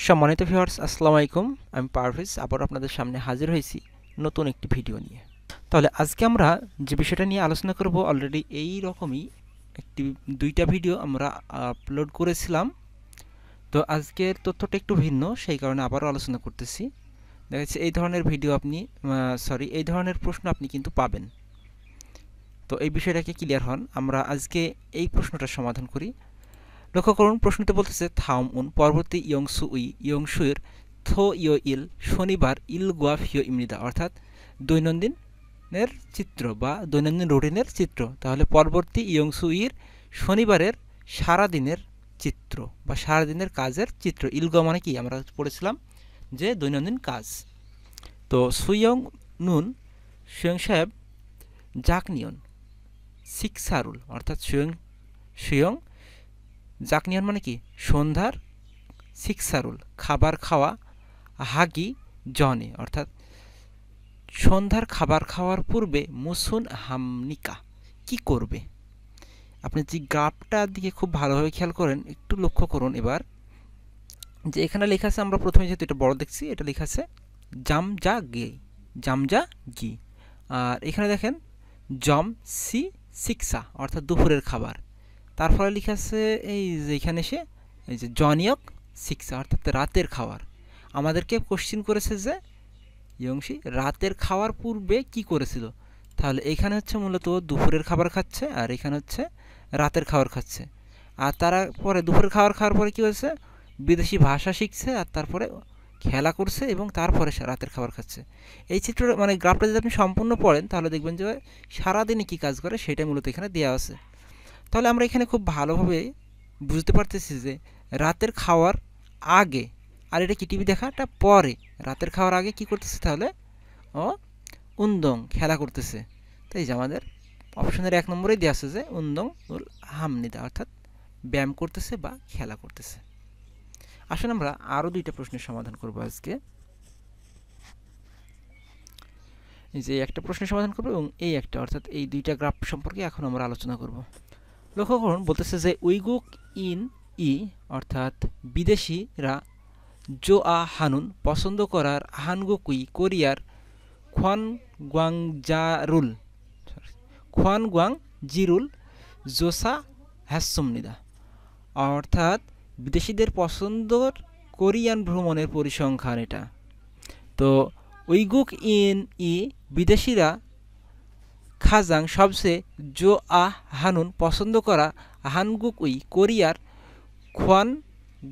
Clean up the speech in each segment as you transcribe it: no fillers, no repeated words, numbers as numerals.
সম্মানিত ভিউয়ার্স, আসসালামু আলাইকুম। আমি পারভেজ আবার আপনাদের সামনে হাজির হয়েছি নতুন একটি ভিডিও নিয়ে। তাহলে আজকে আমরা যে বিষয়টা নিয়ে আলোচনা করব, অলরেডি এই রকমই দুইটা ভিডিও আমরা আপলোড করেছিলাম। তো আজকের তথ্যটা একটু ভিন্ন, সেই কারণে আবারও আলোচনা করতেছি। দেখা যাচ্ছে এই ধরনের ভিডিও এই ধরনের প্রশ্ন আপনি কিন্তু পাবেন। তো এই বিষয়টাকে ক্লিয়ার হন, আমরা আজকে এই প্রশ্নটার সমাধান করি। লক্ষ্য করুন, প্রশ্নটি বলতেছে থাউম উন পরবর্তী ইয়ংসুয়ের থো ইয় ইল শনিবার ইল গোয়া ফিও ইমনিদা, অর্থাৎ দৈনন্দিনের চিত্র বা দৈনন্দিন রুটিনের চিত্র। তাহলে পরবর্তী ইয়ংসুইর শনিবারের সারাদিনের চিত্র বা সারাদিনের কাজের চিত্র। ইলগোয়া মানে কি আমরা পড়েছিলাম যে দৈনন্দিন কাজ। তো সুইয়ং নুন সুয়ং সাহেব জাকনিয়ন সিক্সারুল, অর্থাৎ সুয়ং জাকনিয়ন মানে কি সন্ধ্যার, সিক্সারুল খাবার খাওয়া, হাগি জনে অর্থাৎ সন্ধ্যার খাবার খাওয়ার পূর্বে মুসুন হামনিকা কি করবে। আপনি যে গ্রাফটার দিকে খুব ভালোভাবে খেয়াল করেন, একটু লক্ষ্য করুন এবার যে এখানে লেখা আছে, আমরা প্রথমে যেহেতু এটা বড় দেখছি, এটা লেখা আছে জামজা গি। আর এখানে দেখেন জম সি সিক্সা অর্থাৎ দুপুরের খাবার। তারপরে লেখা আছে এই যে এখানে এসে এই যে জনিয়ক সিক্সা অর্থাৎ রাতের খাবার। আমাদেরকে কোশ্চিন করেছে যে ইয়ংশি রাতের খাওয়ার পূর্বে কি করেছিল। তাহলে এখানে হচ্ছে মূলত দুপুরের খাবার খাচ্ছে, আর এখানে হচ্ছে রাতের খাবার খাচ্ছে। আর তারা পরে দুপুরের খাবার খাওয়ার পরে কী হয়েছে, বিদেশি ভাষা শিখছে, আর তারপরে খেলা করছে, এবং তারপরে রাতের খাবার খাচ্ছে। এই চিত্রটা মানে গ্রাফটা যদি আপনি সম্পূর্ণ পড়েন, তাহলে দেখবেন যে সারাদিনে কী কাজ করে সেটাই মূলত এখানে দেওয়া আছে। তাহলে আমরা এখানে খুব ভালোভাবে বুঝতে পারতেছি যে রাতের খাওয়ার আগে, আর এটা কি টিভি দেখাটা পরে, রাতের খাওয়ার আগে কি করতেছে, তাহলে উন্দং খেলা করতেছে। তাই যে আমাদের অপশনের 1 নম্বরেই দেওয়া আছে যে উন্দং উল হামনিদা অর্থাৎ ব্যায়াম করতেছে বা খেলা করতেছে। আসলে আমরা আরও 2টা প্রশ্নের সমাধান করব আজকে। এই যে একটা প্রশ্নের সমাধান করব এবং এই একটা, অর্থাৎ এই 2টা গ্রাফ সম্পর্কে এখন আমরা আলোচনা করব। লক্ষ্য করুন, বলতেছে যে উইগুক ইন ই অর্থাৎ বিদেশিরা জো আ হানুন পছন্দ করার হানগুকুই কোরিয়ার খোয়ানগুয়াংজিরুল জোসা হ্যাসুমনিদা, অর্থাৎ বিদেশিদের পছন্দর কোরিয়ান ভ্রমণের পরিসংখ্যান এটা। তো উইগুক ইন ই বিদেশিরা খাজাং সবচেয়ে জো আহ হানুন পছন্দ করা হানগুকুই কোরিয়ার খোয়ান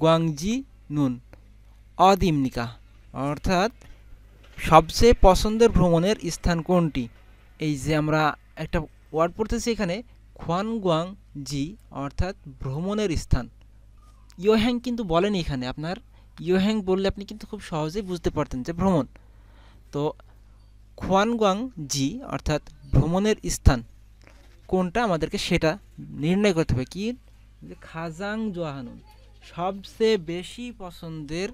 গুয়াংজি নুন অদিমনিকা, অর্থাৎ সবচেয়ে পছন্দের ভ্রমণের স্থান কোনটি। এই যে আমরা একটা ওয়ার্ড পড়তেছি এখানে খোয়ানগুয়াং জি অর্থাৎ ভ্রমণের স্থান। ইয়োহ্যাং কিন্তু বলেনি এখানে, আপনার ইয়োহ্যাং বললে আপনি কিন্তু খুব সহজেই বুঝতে পারতেন যে ভ্রমণ। তো খোয়ানগুয়াং জি অর্থাৎ ভ্রমণের স্থান কোনটা আমাদেরকে সেটা নির্ণয় করতে হবে। কি যে খাজাং জোহানুন সবচেয়ে বেশি পছন্দের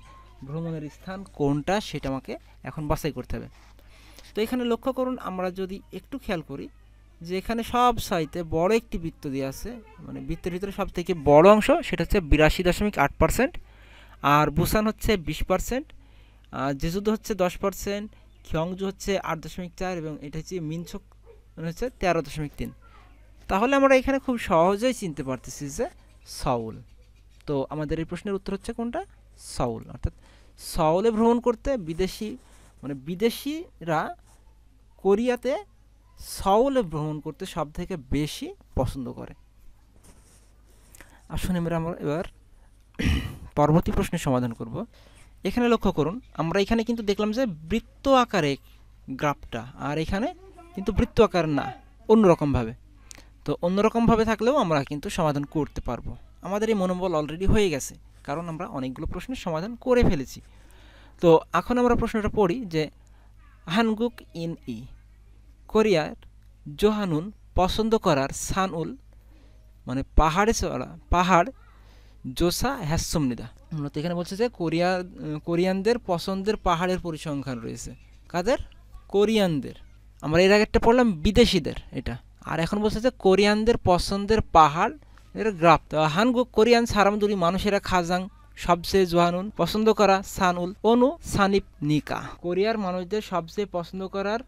ভ্রমণের স্থান কোনটা সেটা আমাকে এখন বাছাই করতে হবে। তো এখানে লক্ষ্য করুন, আমরা যদি একটু খেয়াল করি যে এখানে সব সাইতে বড় একটি বৃত্ত দেওয়া আছে, মানে বৃত্তের ভিতরে সব থেকে বড় অংশ সেটা হচ্ছে 82.8%, আর বুসান হচ্ছে 20%, জেজুদো হচ্ছে 10%, খিয়ংজু হচ্ছে 8.4, এবং এটা হচ্ছে মিনচোক হচ্ছে 13.3। তাহলে আমরা এখানে খুব সহজেই চিনতে পারতেছি যে সাউল। তো আমাদের এই প্রশ্নের উত্তর হচ্ছে কোনটা, সাউল। অর্থাৎ সাউলে ভ্রমণ করতে বিদেশিরা কোরিয়াতে সাউলে ভ্রমণ করতে সব থেকে বেশি পছন্দ করে। আসুন আমরা এবার পরবর্তী প্রশ্নের সমাধান করব। এখানে লক্ষ্য করুন, আমরা এখানে কিন্তু দেখলাম যে বৃত্ত আকারে গ্রাফটা, আর এখানে কিন্তু বৃত্ত আকার না, অন্যরকমভাবে। তো অন্যরকমভাবে থাকলেও আমরা কিন্তু সমাধান করতে পারবো। আমাদের এই মনোবল অলরেডি হয়ে গেছে, কারণ আমরা অনেকগুলো প্রশ্নের সমাধান করে ফেলেছি। তো এখন আমরা প্রশ্নটা পড়ি যে হানগুক ইন ই কোরিয়ার জোহানুন পছন্দ করার সানউল মানে পাহাড় জোসা হ্যাসুমনিদা। মূলত এখানে বলছে যে কোরিয়ানদের পছন্দের পাহাড়ের পরিসংখ্যান রয়েছে। কাদের? কোরিয়ানদের। আমরা এর আগেরটা পড়লাম বিদেশিদের এটা, আর এখন বলছে যে কোরিয়ানদের পছন্দের পাহাড় এর গ্রাফ। হানগুক কোরিয়ান সারামদুরি মানুষেরা খাজাং সবচেয়ে জোহানুন পছন্দ করা সানউল অনু সানিপ নিকা। কোরিয়ার মানুষদের সবচেয়ে পছন্দ করার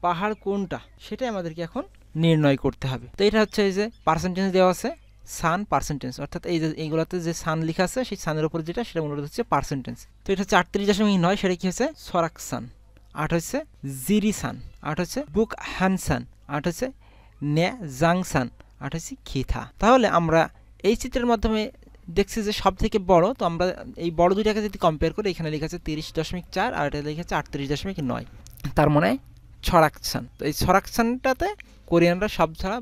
পাহাড় কোনটা সেটাই আমাদেরকে এখন নির্ণয় করতে হবে। তো এটা হচ্ছে এই যে পার্সেন্টেজ দেওয়া আছে সান পার্সেন্টেজ, অর্থাৎ এই যে এইগুলোতে যে সান লেখা আছে সেই সানের উপর যেটা সেটা মূলত হচ্ছে পার্সেন্টেজ। তো এটা হচ্ছে 38.9, সেটা কি হচ্ছে সরাকসান। 8 হচ্ছে জিরিসান, 8 হচ্ছে বুক হানসান, 8 হচ্ছে নে জাংসান, 8 হচ্ছে খিথা। তাহলে আমরা এই চিত্রের মাধ্যমে দেখছি যে সব থেকে বড়, তো আমরা এই বড় দুইটাকে যদি কম্পেয়ার করি, এখানে লেখা আছে 30.4 আর এটা লেখা আছে 38.9, তার মানে ছরাকসান। তো এই ছরাকসানটাতে কোরিয়ানরা সব ছাড়া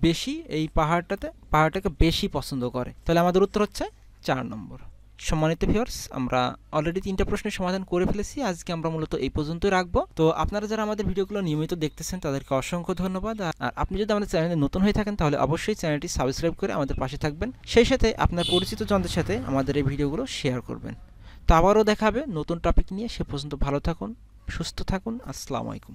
বেশি এই পাহাড়টাকে বেশি পছন্দ করে। তাহলে আমাদের উত্তর হচ্ছে 4 নম্বর। সম্মানিত ভিউয়ার্স, আমরা অলরেডি 3টা প্রশ্নের সমাধান করে ফেলেছি। আজকে আমরা মূলত এই পর্যন্তই রাখবো। তো আপনারা যারা আমাদের ভিডিওগুলো নিয়মিত দেখতেছেন তাদেরকে অসংখ্য ধন্যবাদ। আর আপনি যদি আমাদের চ্যানেলে নতুন হয়ে থাকেন তাহলে অবশ্যই চ্যানেলটি সাবস্ক্রাইব করে আমাদের পাশে থাকবেন, সেই সাথে আপনার পরিচিত জনদের সাথে আমাদের এই ভিডিওগুলো শেয়ার করবেন। তো আবারও দেখা হবে নতুন টপিক নিয়ে। সে পর্যন্ত ভালো থাকুন, সুস্থ থাকুন। আসসালামু আলাইকুম।